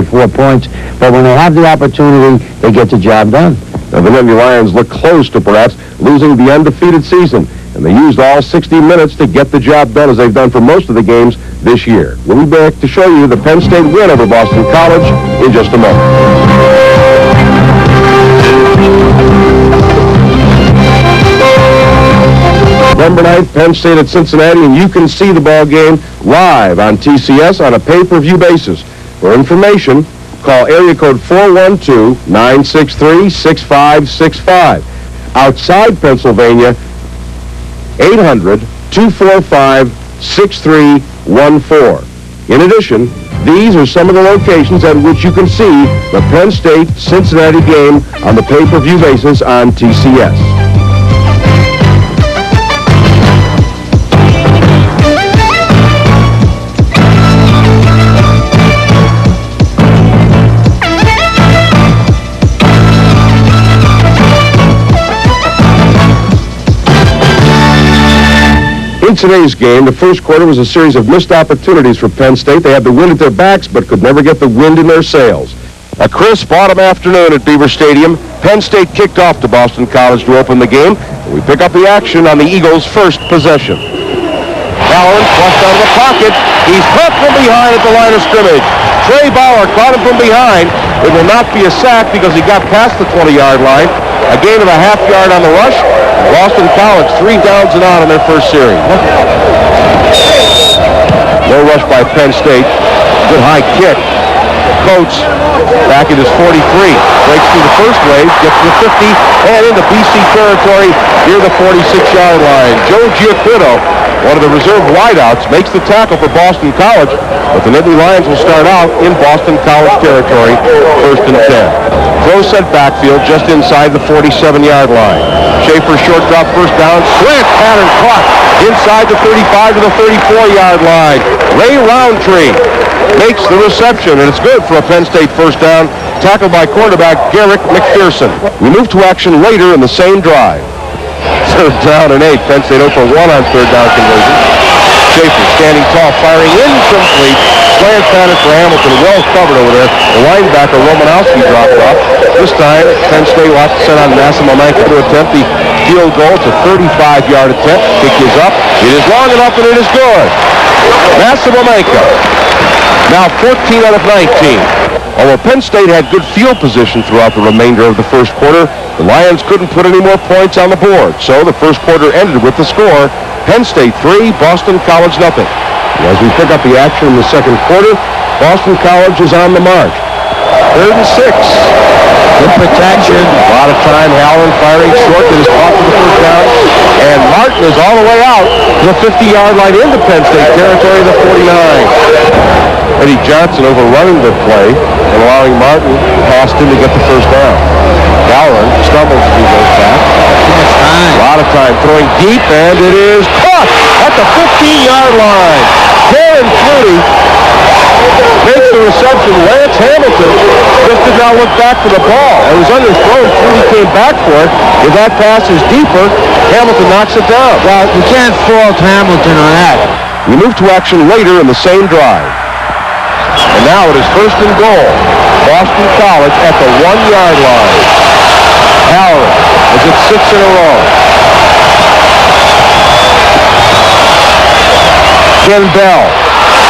4 points, but when they have the opportunity, they get the job done. Now, the Nittany Lions look close to perhaps losing the undefeated season, and they used all 60 minutes to get the job done as they've done for most of the games this year. We'll be back to show you the Penn State win over Boston College in just a moment. November 9th, Penn State at Cincinnati, and you can see the ball game live on TCS on a pay-per-view basis. For information, call area code 412-963-6565. Outside Pennsylvania, 800-245-6314. In addition, these are some of the locations at which you can see the Penn State-Cincinnati game on the pay-per-view basis on TCS. In today's game, the first quarter was a series of missed opportunities for Penn State. They had the wind at their backs, but could never get the wind in their sails. A crisp autumn afternoon at Beaver Stadium. Penn State kicked off to Boston College to open the game. We pick up the action on the Eagles' first possession. Allen flushed out of the pocket. He's caught from behind at the line of scrimmage. Trey Bauer caught him from behind. It will not be a sack because he got past the 20-yard line. A gain of a half yard on the rush. Boston College 3 downs and out in their first series. No rush by Penn State. Good high kick. Coates back at his 43. Breaks through the first wave, gets to the 50, and into BC territory near the 46-yard line. Joe Giacquino, one of the reserve wideouts, makes the tackle for Boston College, but the Nittany Lions will start out in Boston College territory, 1st and 10. Throw sent backfield just inside the 47-yard line. Schaefer short drop first down. Slant pattern caught inside the 35 to the 34-yard line. Ray Roundtree makes the reception, and it's good for a Penn State first down. Tackled by quarterback Garrick McPherson. We move to action later in the same drive. 3rd down and 8. Penn State 0 for 1 on 3rd down conversion. Schaefer standing tall, firing incomplete. Slant pattern for Hamilton, well covered over there. The linebacker Romanowski dropped off. This time, Penn State will have to send on Massimo Manka to attempt the field goal. It's a 35-yard attempt. Kick is up. It is long enough, and it is good. Massimo Manka. Now 14 out of 19. Although Penn State had good field position throughout the remainder of the first quarter, the Lions couldn't put any more points on the board. So the first quarter ended with the score, Penn State 3, Boston College 0. As we pick up the action in the second quarter, Boston College is on the march. 3rd and 6. Good protection. A lot of time. Halloran firing short that is caught for the first down. And Martin is all the way out to the 50-yard line into Penn State territory, the 49. Eddie Johnson overrunning the play and allowing Martin past him to get the first down. Halloran stumbles as he goes back. A lot of time throwing deep, and it is caught at the 15-yard line. Darren Flutie makes the reception. Lance Hamilton just did not look back for the ball. It was underthrown. Flutie came back for it. If that pass is deeper, Hamilton knocks it down. Well, you can't fault Hamilton on that. We move to action later in the same drive. And now it is 1st and goal. Boston College at the 1-yard line. Halloran is at 6 in a row. Ken Bell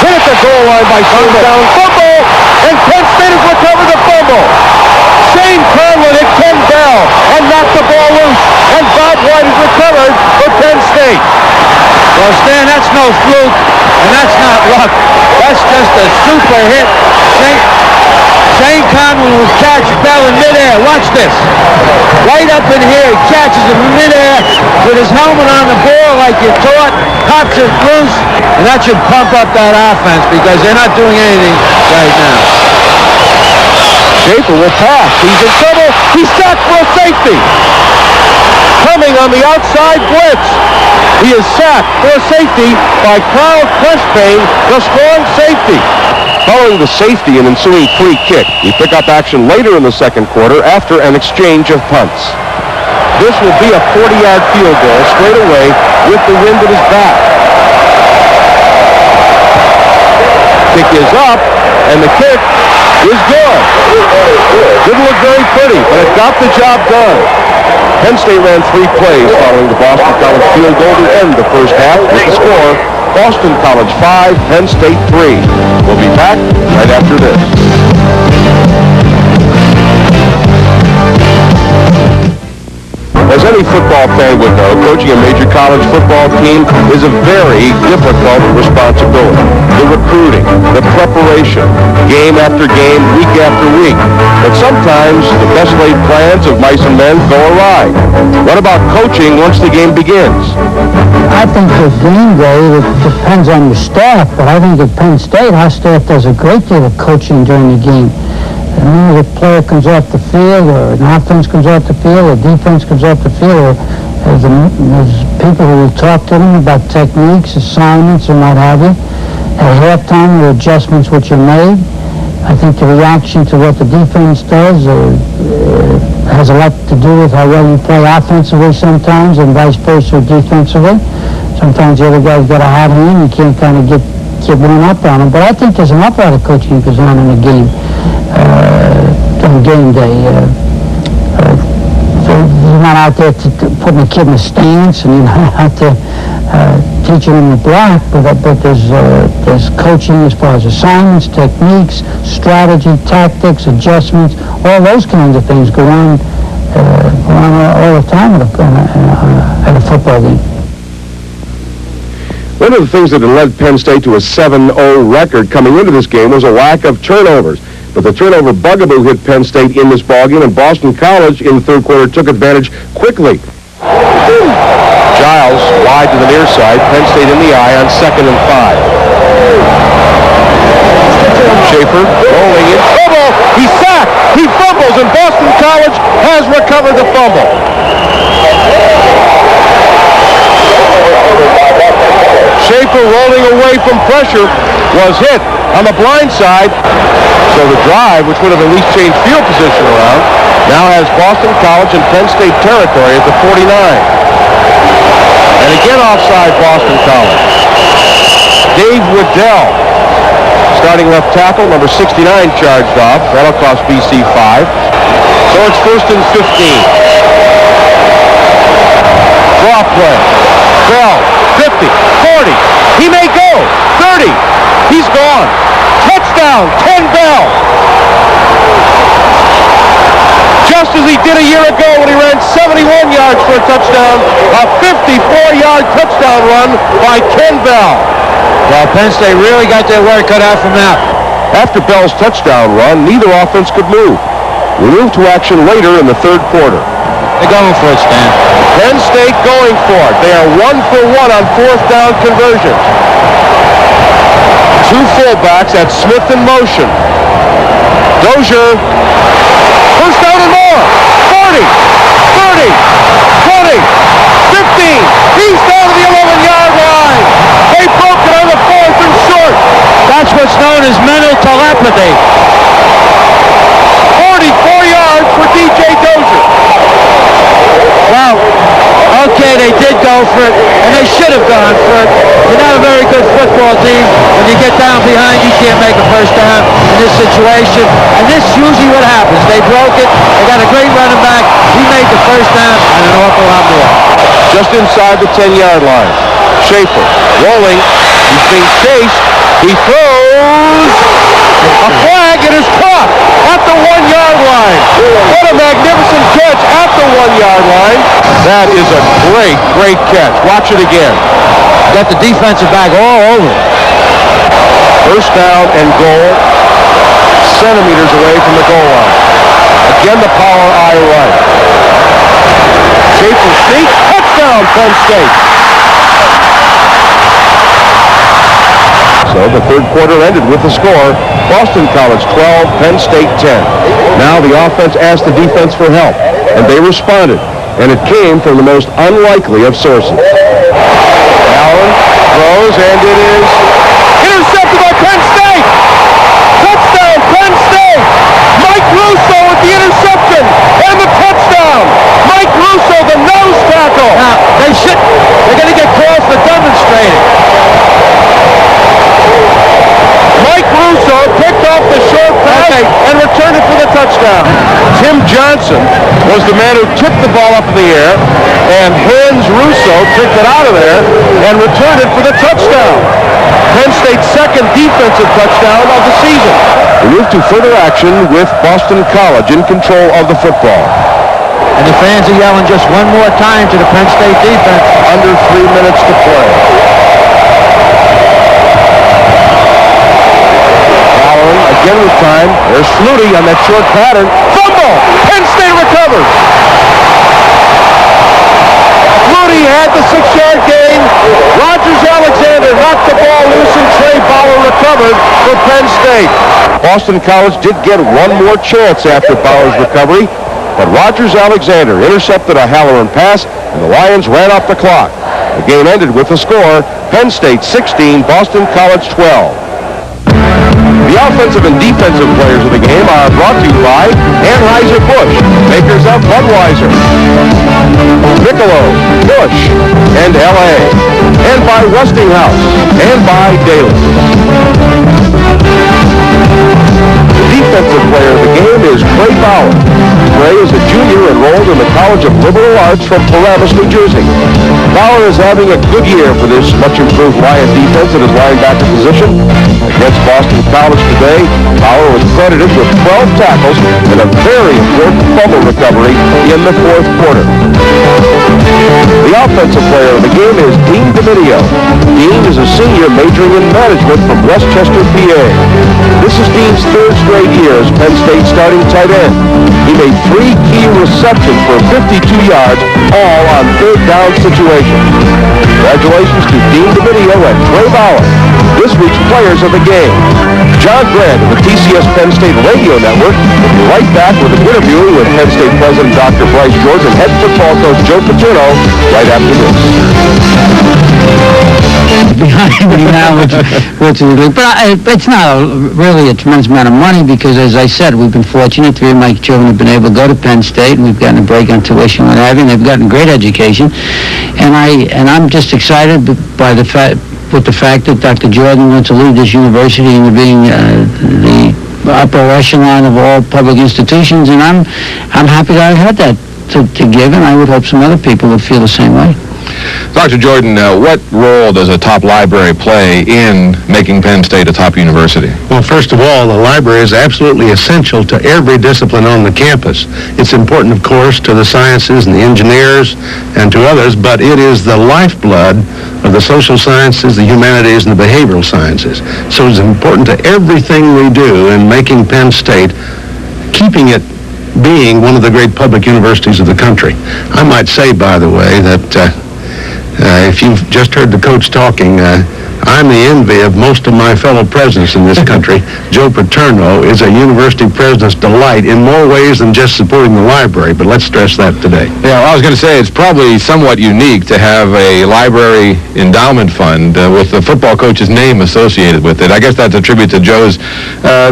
hit at the goal line by Shane Down. Fumble! And Penn State has recovered the fumble. Shane Conlon hit Ken Bell and knocked the ball loose. And Bob White has recovered for Penn State. Well, Stan, that's no fluke, and that's not luck. That's just a super hit. Shane Conlon will catch Bell in midair. Watch this. Right up in here, he catches him in midair with his helmet on the ball like you're taught, hops it loose, and that should pump up that offense because they're not doing anything right now. Schaefer will pass. He's in trouble. He's sacked for a safety. Coming on the outside blitz. He is sacked for a safety by Kyle Crespane, the strong safety. Following the safety and ensuing free kick, we pick up action later in the second quarter after an exchange of punts. This will be a 40-yard field goal straight away with the wind at his back. Kick is up, and the kick is good. Didn't look very pretty, but it got the job done. Penn State ran 3 plays following the Boston College field goal to end the first half with the score, Boston College 5, Penn State 3. We'll be back right after this. As any football fan would know, coaching a major college football team is a very difficult responsibility. The recruiting, the preparation, game after game, week after week. But sometimes the best laid plans of mice and men go awry. What about coaching once the game begins? I think the game day, it depends on your staff, but I think at Penn State, our staff does a great deal of coaching during the game. The minute a player comes off the field, or an offense comes off the field, or defense comes off the field, there's people who will talk to them about techniques, assignments, and what have you. At halftime, the adjustments which are made. I think the reaction to what the defense does has a lot to do with how well you play offensively sometimes, and vice versa defensively. Sometimes the other guy's got a hot hand, you can't kind of get one up on him. But I think there's an awful lot of coaching that goes on in the game. On game day, so you're not out there putting a kid in a stance, and you're not out there teaching him to block, but there's coaching as far as assignments, techniques, strategy, tactics, adjustments, all those kinds of things go on all the time at a football game. One of the things that had led Penn State to a 7-0 record coming into this game was a lack of turnovers. But the turnover bugaboo hit Penn State in this ballgame, and Boston College in the third quarter took advantage quickly. Giles wide to the near side, Penn State in the eye on 2nd and 5. Schaefer rolling in, fumble, he's sacked, he fumbles, and Boston College has recovered the fumble. Schaefer rolling away from pressure was hit on the blind side. So the drive, which would have at least changed field position around, now has Boston College and Penn State territory at the 49. And again offside Boston College. Dave Waddell, starting left tackle, number 69, charged off. That'll cost BC 5. So it's 1st and 15. Draw play. Bell, 50, 40. He may go. 30. He's gone. Touchdown, Ken Bell. Just as he did a year ago when he ran 71 yards for a touchdown, a 54-yard touchdown run by Ken Bell. Well, Penn State really got their work cut out from that. After Bell's touchdown run, neither offense could move. We move to action later in the third quarter. They're going for it, Stan. Penn State going for it. They are 1 for 1 on 4th down conversions. 2 fullbacks at Smith in motion. Dozier, first down and more. 40, 30, 20, 15. He's down to the 11-yard line. They broke it on the 4th and short. That's what's known as mental telepathy. 44 yards for DJ Dozier. Well, okay, they did go for it, and they should have gone for it. You're not a very good football team. When you get down behind, you can't make a first down in this situation. And this is usually what happens. They broke it. They got a great running back. He made the first down and an awful lot more. Just inside the 10-yard line. Schaefer rolling. He's being chased. He throws. A flag, it is caught at the 1-yard line. What a magnificent catch at the 1-yard line. That is a great, great catch. Watch it again. Got the defensive back all over. First down and goal, centimeters away from the goal line. Again, the power eye right. Schaefer sneak, touchdown, Penn State. So the third quarter ended with the score, Boston College 12, Penn State 10. Now the offense asked the defense for help, and they responded, and it came from the most unlikely of sources. Allen throws, and it is intercepted by Penn State. Touchdown, Penn State. Mike Russo with the interception and the touchdown. Mike Russo, the nose tackle. Now, they're going to get called for demonstrating. Mike Russo picked off the short pass. Okay, touchdown. Tim Johnson was the man who tipped the ball up in the air, and Hans Russo picked it out of there and returned it for the touchdown. Penn State's second defensive touchdown of the season. We move to further action with Boston College in control of the football. And the fans are yelling just one more time to the Penn State defense. Under 3 minutes to play. Following again with time. There's Flutie on that short pattern. Fumble! Penn State recovers. Flutie had the 6-yard gain. Rogers-Alexander knocked the ball loose and Trey Bauer recovered for Penn State. Boston College did get one more chance after Bauer's recovery, but Rogers-Alexander intercepted a Halloran pass and the Lions ran off the clock. The game ended with the score, Penn State 16, Boston College 12. The offensive and defensive players of the game are brought to you by Anheuser-Busch, makers of Budweiser, Michelob, Busch, and L.A., and by Westinghouse, and by Daly. The defensive player of the game is Trey Bauer. Trey is a junior enrolled in the College of Liberal Arts from Paramus, New Jersey. Bauer is having a good year for this much-improved Lion defense at his linebacker position. Against Boston College today, Bauer was credited with 12 tackles and a very important fumble recovery in the fourth quarter. The offensive player of the game is Dean Dominio. Dean is a senior majoring in management from Westchester, PA. This is Dean's third straight year as Penn State starting tight end. He made 3 key receptions for 52 yards, all on third down situations. Congratulations to Dean Dominio and Trey Bauer, this week's players of the game. John Grant of the TCS Penn State Radio Network will be right back with an interview with Penn State President Dr. Bryce George and head football coach Joe Paterno right after this. Behind me now, but it's not really a tremendous amount of money because, as I said, we've been fortunate. 3 of my children have been able to go to Penn State, and we've gotten a break on tuition and what have you, and they've gotten great education. And I'm just excited by the fact that Dr. Jordan wants to lead this university into being the upper echelon of all public institutions, and I'm happy that I had that to give, and I would hope some other people would feel the same way. Dr. Jordan, what role does a top library play in making Penn State a top university? Well, first of all, the library is absolutely essential to every discipline on the campus. It's important, of course, to the sciences and the engineers and to others, but it is the lifeblood of the social sciences, the humanities, and the behavioral sciences. So it's important to everything we do in making Penn State, keeping it being one of the great public universities of the country. I might say, by the way, that if you've just heard the coach talking, I'm the envy of most of my fellow presidents in this country. Joe Paterno is a university president's delight in more ways than just supporting the library, but let's stress that today. Yeah, I was going to say it's probably somewhat unique to have a library endowment fund with the football coach's name associated with it. I guess that's a tribute to Joe's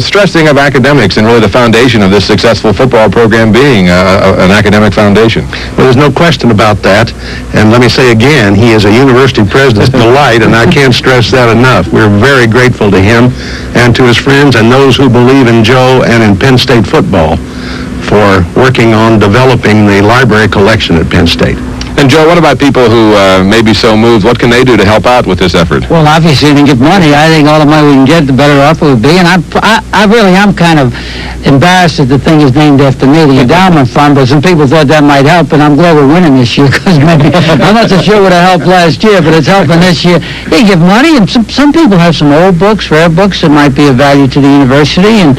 stressing of academics and really the foundation of this successful football program being an academic foundation. Well, there's no question about that, and let me say again, he is a university president's delight, and I can't stress that enough. We're very grateful to him and to his friends and those who believe in Joe and in Penn State football for working on developing the library collection at Penn State. And Joe, what about people who may be so moved? What can they do to help out with this effort? Well, obviously, they give money. I think all the money we can get, the better off it would be. And I really am kind of embarrassed that the thing is named after me, the endowment fund, but some people thought that might help, and I'm glad we're winning this year because maybe, I'm not so sure it would have helped last year, but it's helping this year. They give money, and some people have some old books, rare books that might be of value to the university, and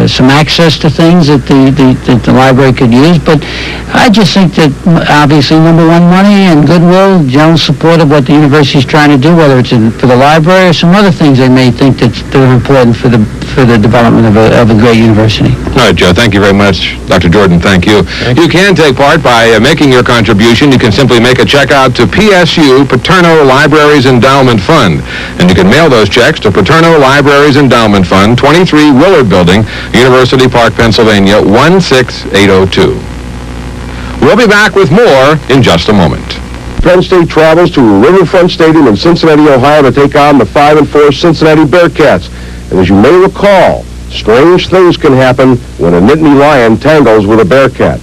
some access to things that the library could use. But I just think that, obviously, number one, money and goodwill, general support of what the university is trying to do, whether it's for the library or some other things they may think that are important for the development of a great university. All right, Joe, thank you very much. Dr. Jordan, thank you. You can take part by making your contribution. You can simply make a check out to PSU, Paterno Libraries Endowment Fund. And you can mail those checks to Paterno Libraries Endowment Fund, 23 Willard Building, University Park, Pennsylvania, 16802. We'll be back with more in just a moment. Penn State travels to Riverfront Stadium in Cincinnati, Ohio to take on the 5-4 Cincinnati Bearcats. And as you may recall, Strange things can happen when a Nittany Lion tangles with a Bearcat.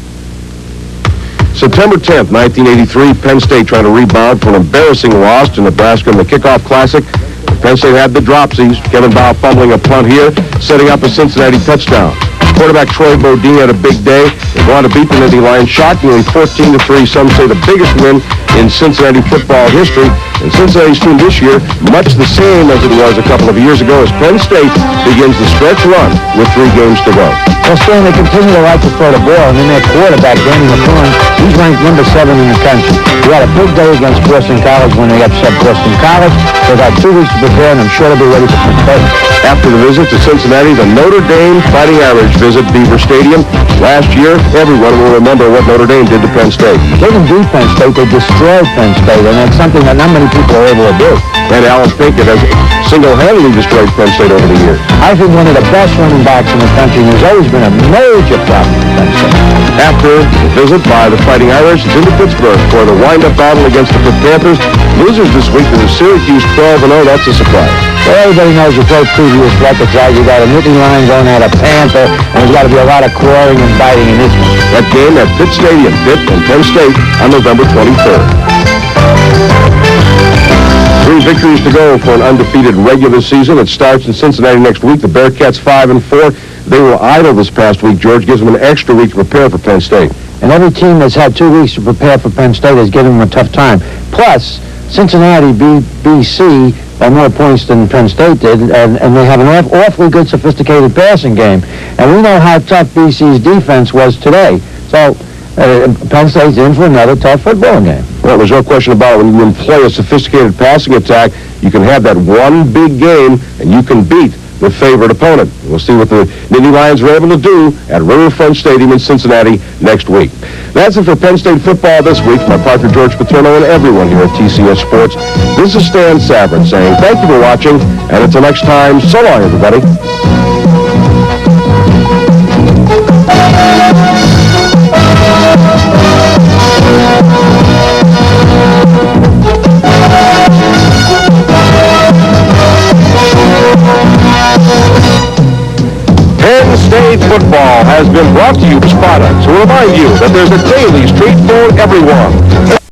September 10th, 1983, Penn State trying to rebound from an embarrassing loss to Nebraska in the Kickoff Classic. Penn State had the dropsies. Kevin Bow fumbling a punt here, setting up a Cincinnati touchdown. Quarterback Troy Bodine had a big day. They go on to beat the Nittany Lions, shockingly 14-3. Some say the biggest win in Cincinnati football history. And Cincinnati's team this year, much the same as it was a couple of years ago, as Penn State begins the stretch run with 3 games to go. Well, Stan, they continue to like to throw the ball, and then their quarterback, Danny McClellan, he's ranked number 7 in the country. He had a big day against Boston College when they upset Boston College. They've had 2 weeks to prepare, and I'm sure they'll be ready for Penn State. After the visit to Cincinnati, the Notre Dame Fighting Irish visit Beaver Stadium. Last year, everyone will remember what Notre Dame did to Penn State. They didn't beat Penn State, they destroyed Penn State, and that's something that not many people are able to do. And Alan Pinkett has single-handedly destroyed Penn State over the years. I think one of the best running backs in the country, and there's always been a major problem with Penn State. After the visit by the Fighting Irish, it's into Pittsburgh for the wind-up battle against the Pitt Panthers. Losers this week to the Syracuse 12-0. That's a surprise. Well, everybody knows with those previous records, right? You got a Nittany Lion going at a Panther, and there's got to be a lot of clawing and biting in this one. That game at Pitt Stadium, Pitt and Penn State on November 23rd. 3 victories to go for an undefeated regular season. It starts in Cincinnati next week. The Bearcats 5-4. They were idle this past week. George gives them an extra week to prepare for Penn State. And every team that's had 2 weeks to prepare for Penn State has given them a tough time. Plus, Cincinnati beat BC by more points than Penn State did, and they have an awfully good, sophisticated passing game. And we know how tough BC's defense was today. So Penn State's in for another tough football game. Well, there's no question about it. When you employ a sophisticated passing attack, you can have that one big game, and you can beat the favorite opponent. We'll see what the Nittany Lions are able to do at Riverfront Stadium in Cincinnati next week. That's it for Penn State football this week. My partner George Paterno and everyone here at TCS Sports. This is Stan Savran saying thank you for watching, and until next time, so long, everybody. Penn State football has been brought to you by products who remind you that there's a daily street for everyone.